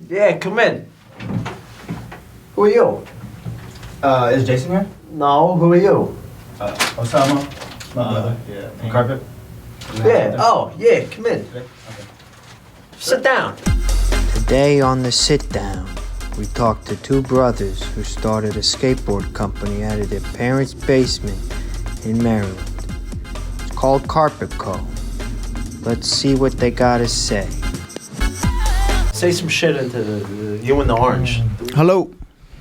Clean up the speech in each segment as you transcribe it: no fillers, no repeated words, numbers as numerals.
Yeah, come in. Who are you? Is Jason here? No, who are you? Osama. My brother. Yeah. From Carpet? Yeah, oh, yeah, come in. Okay. Sit down. Today on the sit down, we talked to two brothers who started a skateboard company out of their parents' basement in Maryland. It's called Carpet Co. Let's see what they gotta say. Say some shit into you and the orange. Hello.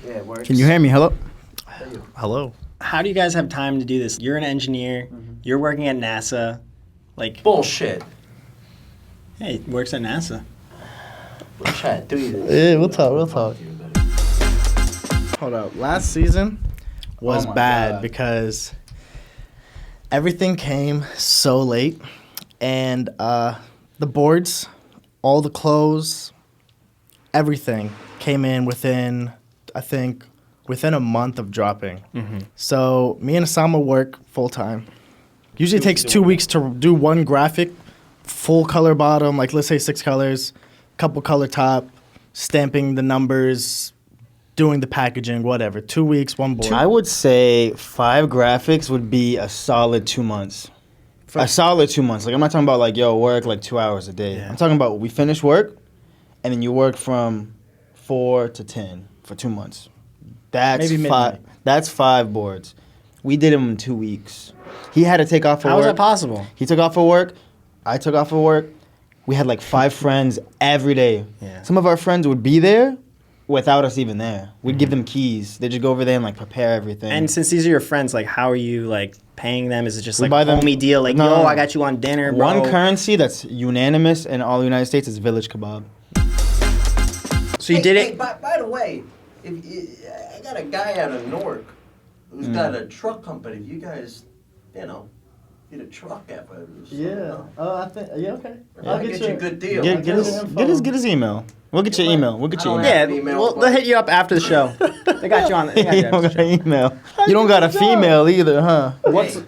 Yeah, it works. Can you hear me? Hello. Hello. How do you guys have time to do this? You're an engineer. You're working at NASA. Like, Bullshit. hey, he works at NASA. Chat, do you? Yeah, we'll talk. Hold up. Last season was bad because everything came so late, and the boards, all the clothes, everything came in within a month of dropping. So me and Osama work full time. Usually it takes 2 weeks to do one graphic, full color bottom, like let's say 6 colors, couple color top, stamping the numbers, doing the packaging, whatever. 2 weeks, one board. I would say 5 graphics would be a solid 2 months. A solid 2 months. Like, I'm not talking about, like, yo, work, like, 2 hours a day. Yeah. I'm talking about we finish work, and then you work from 4 to 10 for 2 months. That's maybe five. Midnight. That's 5 boards. We did them in 2 weeks. He had to take off for work. How is that possible? He took off for work. I took off for work. We had like 5 friends every day. Yeah. Some of our friends would be there without us even there. We'd give them keys. They'd just go over there and like prepare everything. And since these are your friends, like, how are you like paying them? Is it just We like buy a them- homie deal? Like, No. yo, I got you on dinner, bro. One currency that's unanimous in all the United States is Village Kebab. So you did it. Hey, by the way, I got a guy out of Newark who's got a truck company. If you guys, need a truck ever. I think. Yeah. Okay. I'll get you a good deal. Get his email. We'll get your email. We'll get your email. Yeah, an email, well, but- they'll hit you up after the show. They got you on. They got You you don't after got the an show. email. You don't got a female either, huh? What's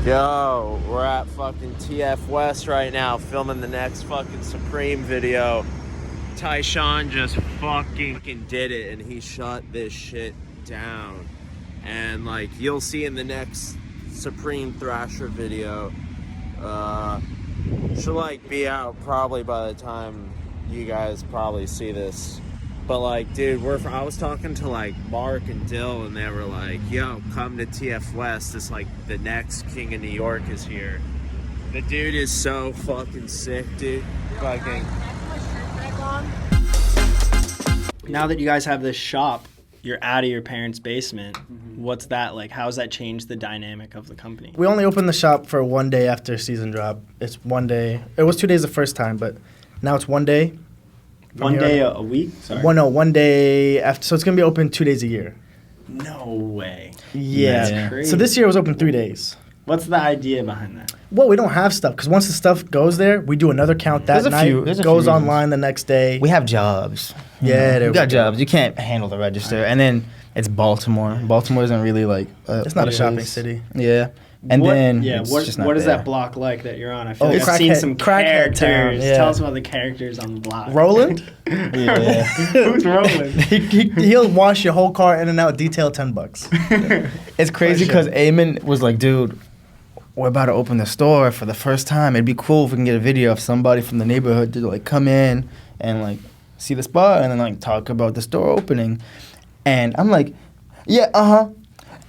Yo, we're at fucking TF West right now, filming the next fucking Supreme video. Tyshawn just fucking did it, and he shut this shit down. And like, you'll see in the next Supreme Thrasher video, she'll like be out probably by the time you guys probably see this. But like, dude, I was talking to like Mark and Dill, and they were like, yo, come to TF West. This like the next King of New York is here. The dude is so fucking sick, dude. Fucking. Now that you guys have this shop, you're out of your parents' basement. What's that like? How has that changed the dynamic of the company? We only opened the shop for one day after season drop. It's 1 day. It was 2 days the first time, but now it's 1 day. One day a week? Sorry. 1 day after. So it's gonna be open 2 days a year. No way. Yeah. That's crazy. So this year it was open 3 days. What's the idea behind that? Well, we don't have stuff because once the stuff goes there, we do another count that There's a night. few- there's a goes few reasons. online the next day. We have jobs. Yeah, there we got we go. jobs. You can't handle the register. And then it's Baltimore. Baltimore isn't really like. It's not a it shopping is. city. Yeah. And then it's just not what is there. that block like that you're on? I feel Oh, like I've seen crackhead- some crackhead town, characters. yeah. Tell us about the characters on the block. Roland, Yeah. Who's Roland? he'll wash your whole car in and out. Detail $10. It's crazy For sure. because Ayman was like, dude, we're about to open the store for the first time. It'd be cool if we can get a video of somebody from the neighborhood to like come in and like see the spot and then like talk about the store opening. And I'm like, yeah,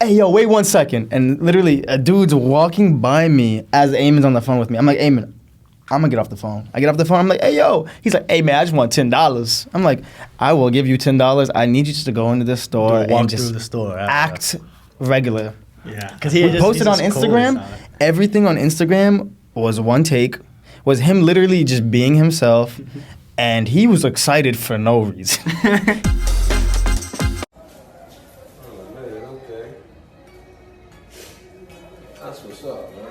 hey, yo, wait 1 second. And literally a dude's walking by me as Ayman's on the phone with me. I'm like, Ayman, I'm gonna get off the phone. I get off the phone. I'm like, hey, yo. He's like, hey, man, I just want $10. I'm like, I will give you $10. I need you just to go into this store Walk and just through the store. after. act regular. Yeah. Because We posted on Instagram. Everything on Instagram was one take. Was him literally just being himself, and he was excited for no reason. Okay. That's what's up, man.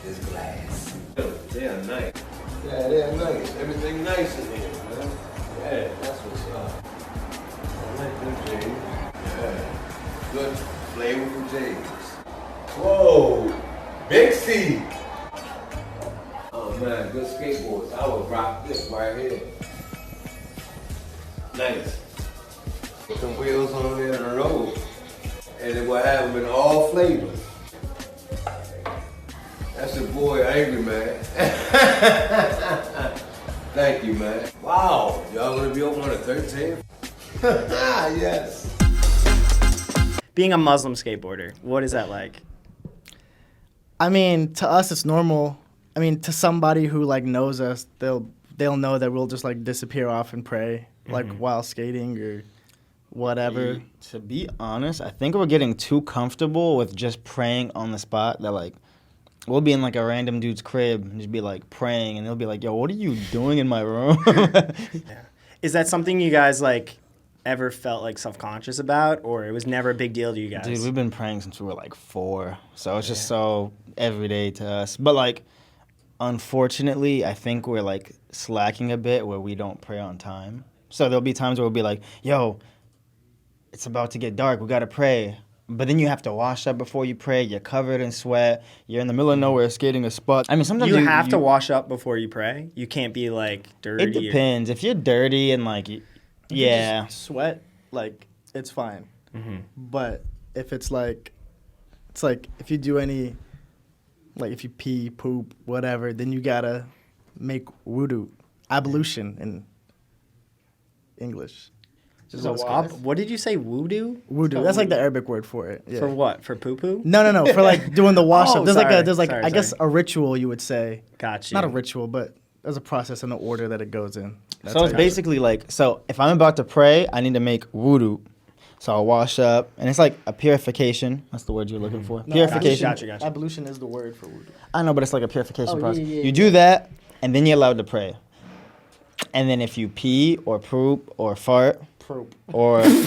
It's glass. They're nice. Yeah, they're nice. Everything nice in here, man. Yeah, that's what's up. like them J's. Yeah. Good flavorful J's. Whoa, big C. Oh man, good skateboards. I would rock this right here. Nice. Put some wheels on there in the road. And it will have them in all flavors. That's your boy, Angry Man. Thank you, man. Wow, y'all gonna be open on the 13th? Yes. Being a Muslim skateboarder, what is that like? I mean, to us, it's normal. I mean, to somebody who like knows us, they'll know that we'll just like disappear off and pray, like while skating or whatever. To be honest, I think we're getting too comfortable with just praying on the spot. That like, we'll be in like a random dude's crib and just be like praying, and they'll be like, "Yo, what are you doing in my room?" Is that something you guys like ever felt like self-conscious about, or it was never a big deal to you guys? Dude, we've been praying since we were like 4, so it's just so everyday to us. But like, unfortunately, I think we're like slacking a bit where we don't pray on time. So there'll be times where we'll be like, "Yo, it's about to get dark. We gotta pray." But then you have to wash up before you pray. You're covered in sweat. You're in the middle of nowhere skating a spot. I mean, sometimes you have to wash up before you pray. You can't be like dirty. It depends. If you're dirty and like, yeah, Sweat, like, it's fine. But if it's like if you do any, like if you pee, poop, whatever, then you gotta make wudu, ablution in English. So what did you say? Wudu? Wudu. That's like the Arabic word for it. Yeah. For what? For poo poo? No. For like doing the wash up. There's sorry, I guess a ritual you would say. Gotcha. Not a ritual, but there's a process and an order that it goes in. That's so it's basically like, so if I'm about to pray, I need to make wudu. So I'll wash up, and it's like a purification. That's the word you're looking for. No, Purification. Gotcha. Ablution is the word for wudu. I know, but it's like a purification process. yeah, You do that, and then you're allowed to pray. And then if you pee or poop or fart, or He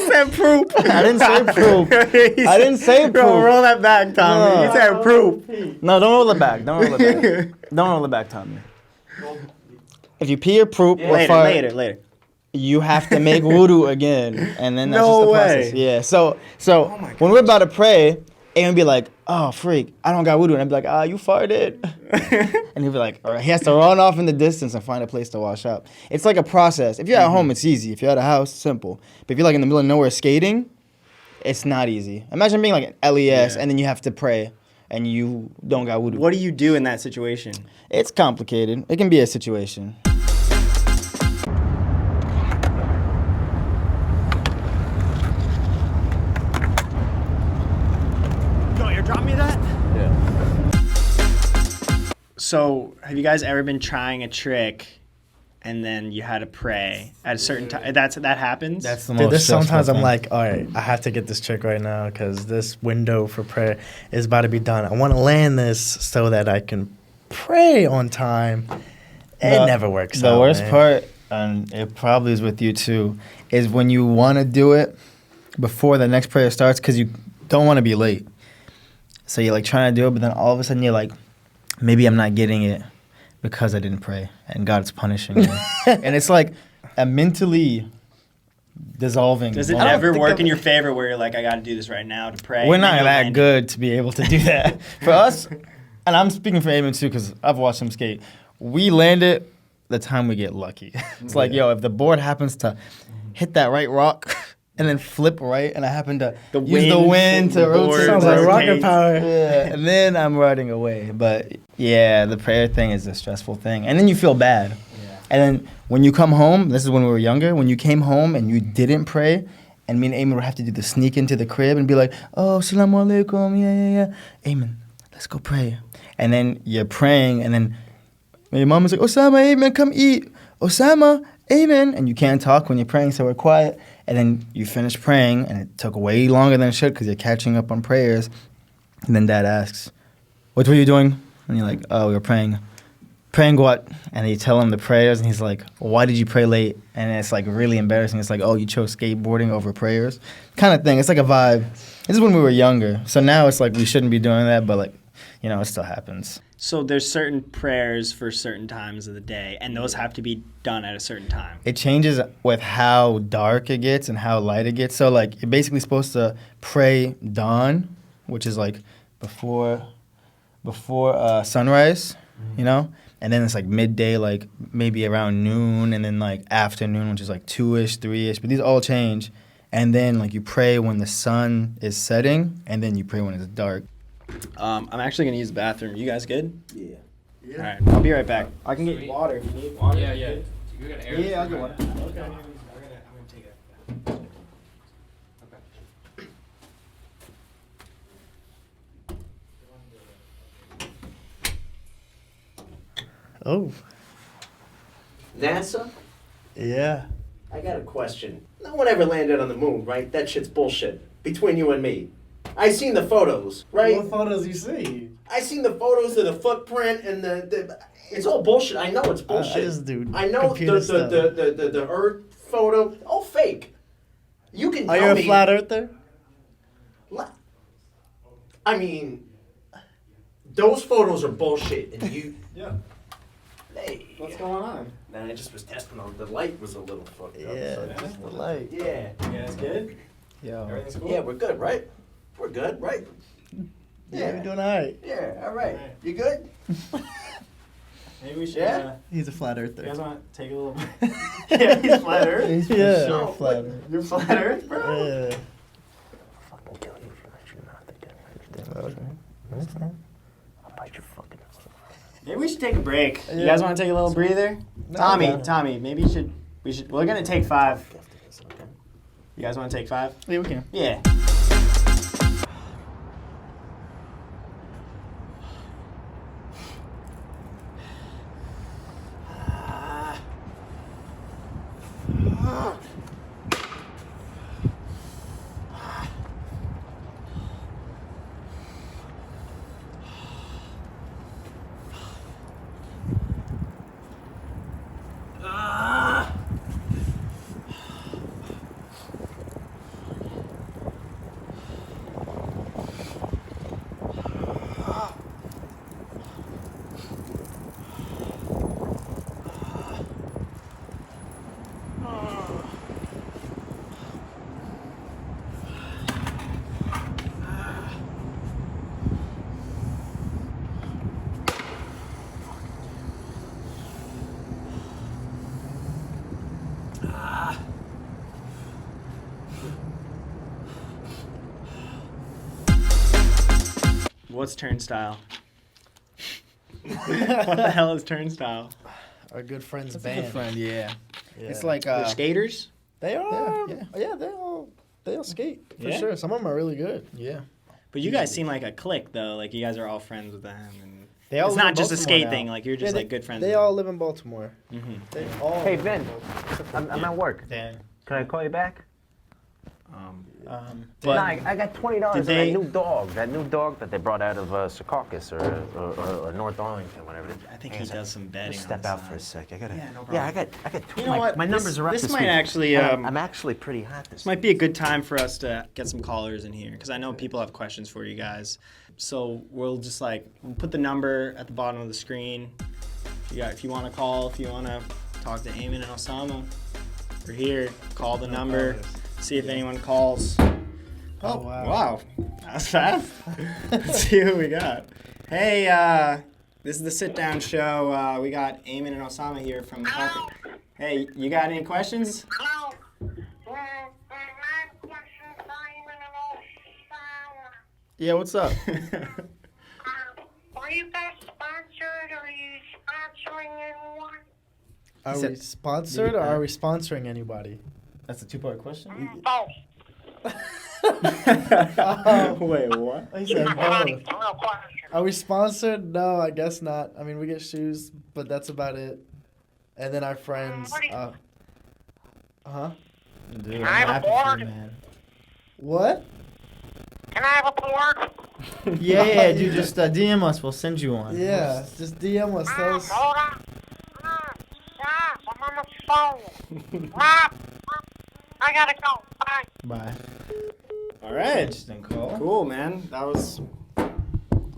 said poop. I didn't say poop. I didn't say poop. Bro, roll that back, Tommy. No. He said poop. No, don't roll it back. Don't roll it back. Don't roll it back, Tommy. If you pee or poop or fart, Later. you have to make wudu again, and then that's No just the way. process. Yeah. So when we're about to pray, Aim would be like, "Oh, freak, I don't got wudu," and I'd be like, "Ah, you farted," and he'd be like, "All right." He has to run off in the distance and find a place to wash up. It's like a process. If you're at home, it's easy. If you're at a house, simple. But if you're like in the middle of nowhere skating, it's not easy. Imagine being like an Elias, and then you have to pray, and you don't got wudu. What do you do in that situation? It's complicated. It can be a situation. Drop me that? Yeah. So, have you guys ever been trying a trick and then you had to pray at a certain time? That happens? That's the Dude, most stressful sometimes I'm thing. like, all right, I have to get this trick right now because this window for prayer is about to be done. I want to land this so that I can pray on time. It never works out. The worst man. part, and it probably is with you too, is when you want to do it before the next prayer starts because you don't want to be late. So you're like trying to do it, but then all of a sudden you're like, maybe I'm not getting it because I didn't pray, and God's punishing me. And it's like a mentally dissolving. Does it moment. ever work in your favor where you're like, I got to do this right now to pray? We're and not then you'll that land good to be able to do that. For us, and I'm speaking for Ayman too because I've watched him skate, we land it the time we get lucky. It's like, yo, if the board happens to hit that right rock and then flip right, and I happen to use the wind to the board rotate. Sounds like rocket rotates. power. Yeah, and then I'm riding away. But yeah, the prayer thing is a stressful thing. And then you feel bad. Yeah. And then when you come home, this is when we were younger, when you came home and you didn't pray, and me and Ayman would have to do the sneak into the crib and be like, "Oh, salamu alaikum, yeah. Ayman, let's go pray." And then you're praying, and then your mom was like, "Osama, Ayman, come eat. Osama, Ayman." And you can't talk when you're praying, so we're quiet. And then you finish praying, and it took way longer than it should because you're catching up on prayers. And then Dad asks, "What were you doing?" And you're like, "Oh, we were praying." "Praying what?" And you tell him the prayers, and he's like, "Why did you pray late?" And it's like really embarrassing. It's like, "Oh, you chose skateboarding over prayers," kind of thing. It's like a vibe. This is when we were younger. So now it's like we shouldn't be doing that, but like, you know, it still happens. So there's certain prayers for certain times of the day, and those have to be done at a certain time. It changes with how dark it gets and how light it gets. So like you're basically supposed to pray dawn, which is like before sunrise, you know? And then it's like midday, like maybe around noon, and then like afternoon, which is like 2-ish, 3-ish. But these all change. And then like you pray when the sun is setting, and then you pray when it's dark. I'm actually gonna use the bathroom. You guys good? Yeah. All right, I'll be right back. I can get water if you need water. Yeah. You got air? Yeah, I'll get water. Okay. I'm gonna take it. Oh, NASA? yeah. I got a question. No one ever landed on the moon, right? That shit's bullshit. Between you and me. I seen the photos, right? What photos you see? I seen the photos of the footprint and the it's all bullshit. I know it's bullshit. I just do I know computer stuff. the Earth photo, all fake. You can Are tell you me. a flat earther? I mean, those photos are bullshit, and you. Yeah. Hey. What's going on? Man, I just was testing on the light was a little fucked up. Yeah, so- just the light. Yeah. You guys good? Yo. Everything's cool? Yeah, we're good, right? We're good, right? Yeah, we're doing all right. Yeah, all right. You good? Maybe we should. Yeah? He's a flat You earther. guys want to take a little? Yeah, he's flat Earth. He's Yeah. sure No, flat what- earth. You're flat Earth, bro. Yeah. Fucking kill you for that shit not Understand? I'll bite your fucking nose. Maybe we should take a break. You Yeah. guys want to take a little breather? No, Tommy, no. Tommy, maybe we should. We're gonna take 5. You guys want to take 5? Yeah, we can. Yeah. What's turnstile? What the hell is turnstile? Our good friend's That's a band. good friend, yeah. Yeah. It's like They're skaters? They are. Yeah, Yeah, they all skate for Yeah? sure. Some of them are really good. yeah. But you guys seem like a clique, though. Like you guys are all friends with them, and They all it's live not in just a Baltimore skate now. thing. Like you're just Yeah, like good friends. They with all live in Baltimore. them. Mhm. They all. Hey, live in Ben. Baltimore. I'm at work. Dan. Can I call you back? But Nah, I got $20 Did on they- that new dog that they brought out of Secaucus or North Arlington, whatever it is. I think he does some betting. Just on step the out side. for a sec. I gotta. Yeah, no Yeah, problem. I got. You know what? My numbers This- are up this this might week. actually, I'm actually pretty hot this. This might be a good time for us to get some callers in here because I know people have questions for you guys. So we'll just we'll put the number at the bottom of the screen. If you want to call, if you want to talk to Ayman and Osama, we're here. Call the number. See if anyone calls. Oh, wow. That's fast. Let's see who we got. Hey, this is the sit down show. We got Ayman and Osama here from Concord. Hey, you got any questions? Hello. I have a question for Ayman and Osama. Yeah, what's up? Are you guys sponsored or are you sponsoring anyone? Are said- we sponsored or are we sponsoring anybody? That's a 2-part question? Both. Wait, what? He said Funny, both. real question. Are we sponsored? No, I guess not. I mean, we get shoes, but that's about it. And then our friends. What do you- Huh? Dude, Can I have a board? man. What? Can I have a board? Yeah, dude, just DM us. We'll send you one. Yeah, just DM us. Tell us. Hold on. Yes, I'm on the phone. I gotta go. Bye. Bye. All right. Interesting call. Cool, man. That was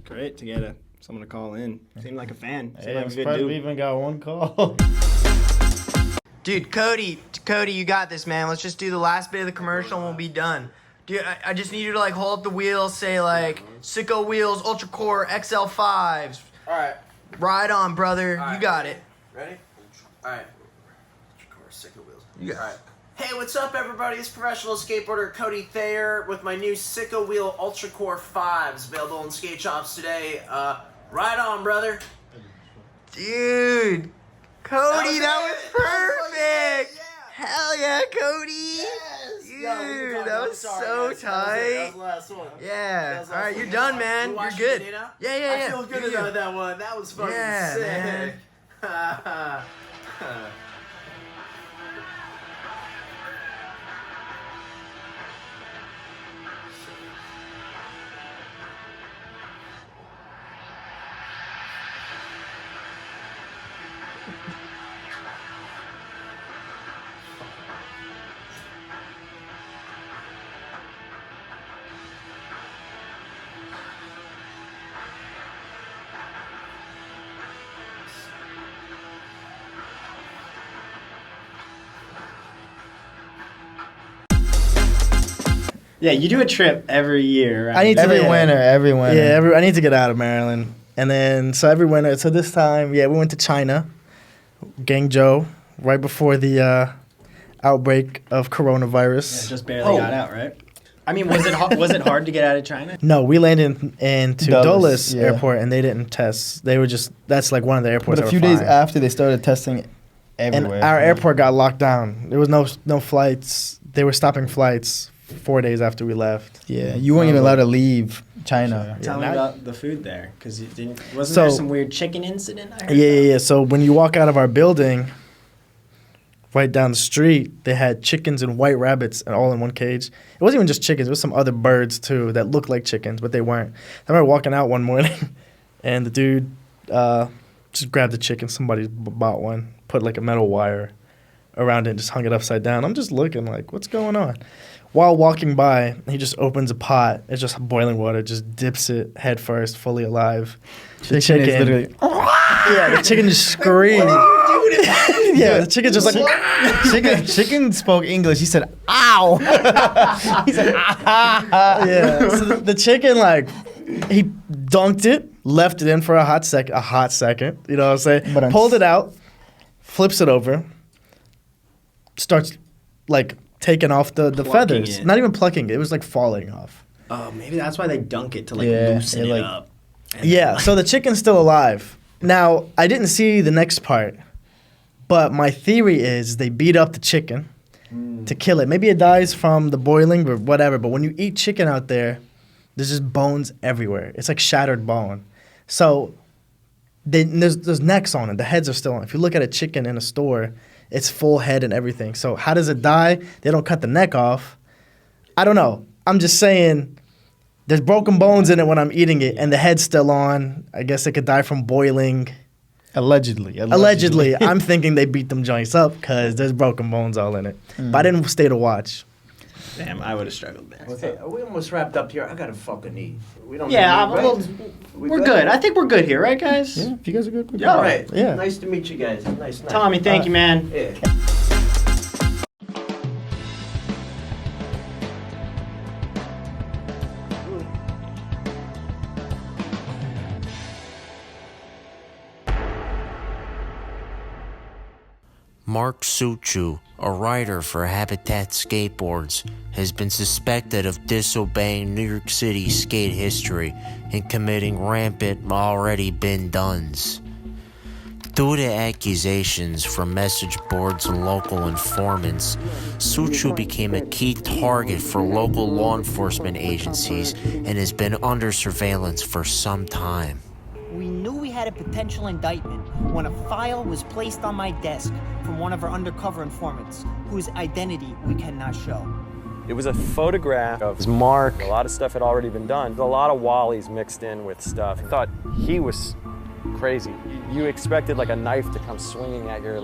great to get someone to call in. Seemed like a fan. Seemed Hey, like I'm a good surprised dude. we even got one call. Dude, Cody, you got this, man. Let's just do the last bit of the commercial and we'll be done. Dude, I just need you to like hold up the wheels, say like Sicko Wheels Ultra Core XL5s. All right. Ride on, brother. You got it. Ready? All right. You got it. Hey, what's up, everybody? It's professional skateboarder Cody Thayer with my new Sicko Wheel Ultra Core 5s available in skate shops today. Ride on, brother. Dude, Cody, that was it. perfect. Yeah. Hell yeah, Cody. Yes. Dude, Yo, we can talk that now. was Sorry, so guys. tight. That was the last one. Yeah. That was the All last right, one. you're done, man. You You're watching good. the video now? Yeah, yeah, yeah. I feel good about that one. That was fucking Yeah, sick. man. Yeah, you do a trip every year, right? I need to Every winter. Yeah, I need to get out of Maryland. And then, so every winter, so this time, we went to China, Guangzhou, right before the outbreak of coronavirus. Yeah, just barely got out, right? I mean, was it hard to get out of China? No, we landed into Dulles, Dulles yeah. Airport, and they didn't test. They were just, that's like one of the airports But a that few were days fine. after, they started testing everywhere. And our airport got locked down. There was no flights. They were stopping flights 4 days after we left. Yeah, you weren't even allowed to leave China. Tell me not- about the food there, because wasn't So- there some weird chicken incident? I heard Yeah. about? So when you walk out of our building, right down the street, they had chickens and white rabbits and all in one cage. It wasn't even just chickens. It was some other birds too that looked like chickens, but they weren't. I remember walking out one morning, and the dude just grabbed the chicken. Somebody bought one, put like a metal wire around it, and just hung it upside down. I'm just looking like, what's going on? While walking by, he just opens a pot. It's just boiling water. Just dips it head first, fully alive. The Chicken is literally. yeah, the chicken just screamed. Yeah, the chicken just like Chicken spoke English. He said, "Ow!" He said, "Ah." yeah. So the chicken like he dunked it, left it in for a hot second. You know what I'm saying? But Pulled it out, flips it over, starts like taking off the feathers. it. Not even plucking it. It was like falling off. Oh, maybe that's why they dunk it to like Yeah, loosen it, it like- up. Yeah, so the chicken's still alive. Now, I didn't see the next part, but my theory is they beat up the chicken to kill it. Maybe it dies from the boiling or whatever, but when you eat chicken out there, there's just bones everywhere. It's like shattered bone. So there's necks on it. The heads are still on. If you look at a chicken in a store, it's full head and everything. So how does it die? They don't cut the neck off. I don't know. I'm just saying there's broken bones in it when I'm eating it, and the head's still on. I guess it could die from boiling. Allegedly. Allegedly, I'm thinking they beat them joints up because there's broken bones all in it. But I didn't stay to watch. Damn, I would have struggled there. Okay, we almost wrapped up here. I gotta fucking eat. We don't. Yeah, need to eat, well, right? we're good. I think we're good here, right, guys? Yeah, if you guys are good, we're good. Yeah. All right. Yeah. Nice to meet you guys. Nice. Tommy, thank you, man. Yeah. Mark Suchu, a writer for Habitat Skateboards, has been suspected of disobeying New York City skate history and committing rampant already been dones. Due to accusations from message boards and local informants, Suchu became a key target for local law enforcement agencies and has been under surveillance for some time. We knew we had a potential indictment when a file was placed on my desk from one of our undercover informants, whose identity we cannot show. It was a photograph of Mark. A lot of stuff had already been done. A lot of Wallies mixed in with stuff. I thought he was crazy. You expected like a knife to come swinging at your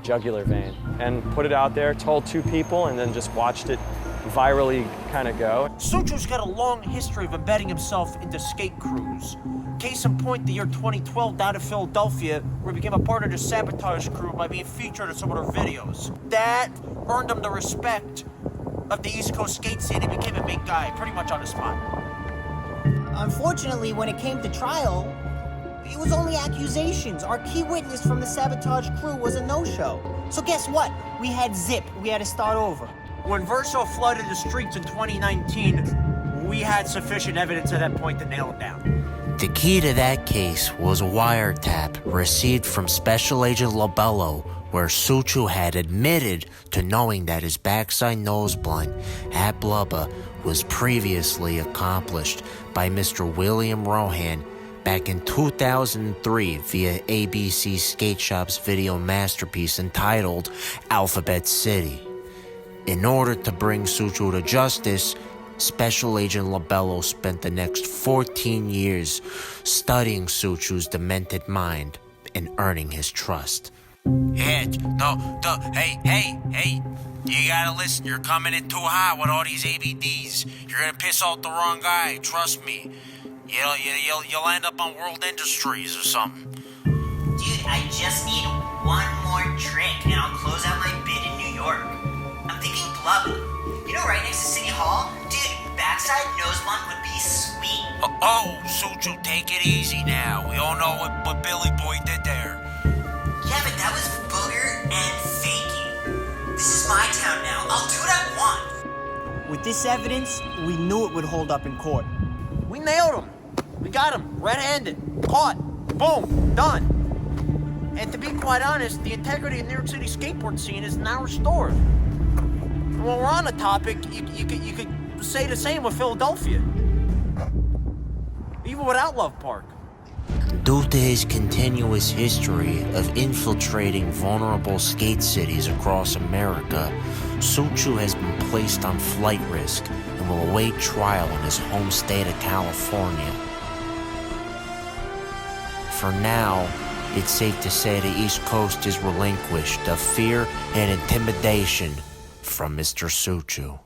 jugular vein, and put it out there, told two people, and then just watched it virally kind of go. Suchu's got a long history of embedding himself into skate crews. Case in point, the year 2012 down in Philadelphia, where he became a part of the Sabotage crew by being featured in some of their videos. That earned him the respect of the East Coast skate scene. He became a big guy pretty much on the spot. Unfortunately, when it came to trial, it was only accusations. Our key witness from the Sabotage crew was a no-show. So guess what? We had zip. We had to start over. When Verso flooded the streets in 2019, we had sufficient evidence at that point to nail him down. The key to that case was a wiretap received from Special Agent Lobello, where Suchu had admitted to knowing that his backside nose blunt at Blubba was previously accomplished by Mr. William Rohan back in 2003 via ABC Skate Shop's video masterpiece entitled Alphabet City. In order to bring Suchu to justice, Special Agent Lobello spent the next 14 years studying Suchu's demented mind and earning his trust. Hey, you gotta listen, you're coming in too hot with all these ABDs. You're gonna piss off the wrong guy, trust me. You'll end up on World Industries or something. Dude, I just need one more trick and I'll close out my bid in New York. I'm thinking Blubba. You know, right next to City Hall? Dude, backside nose blunt would be sweet. Suchu, take it easy now. We all know what Billy Boy did there. Yeah, but that was Booger and Fakey. This is my town now. I'll do what I want. With this evidence, we knew it would hold up in court. We nailed him. We got him red-handed, caught, boom, done. And to be quite honest, the integrity of the New York City skateboard scene is now restored. And while we're on the topic, you could say the same with Philadelphia. Even without Love Park. Due to his continuous history of infiltrating vulnerable skate cities across America, Suchu has been placed on flight risk and will await trial in his home state of California. For now, it's safe to say the East Coast is relinquished of fear and intimidation from Mr. Suchu.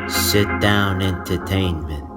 Sit Down Entertainment.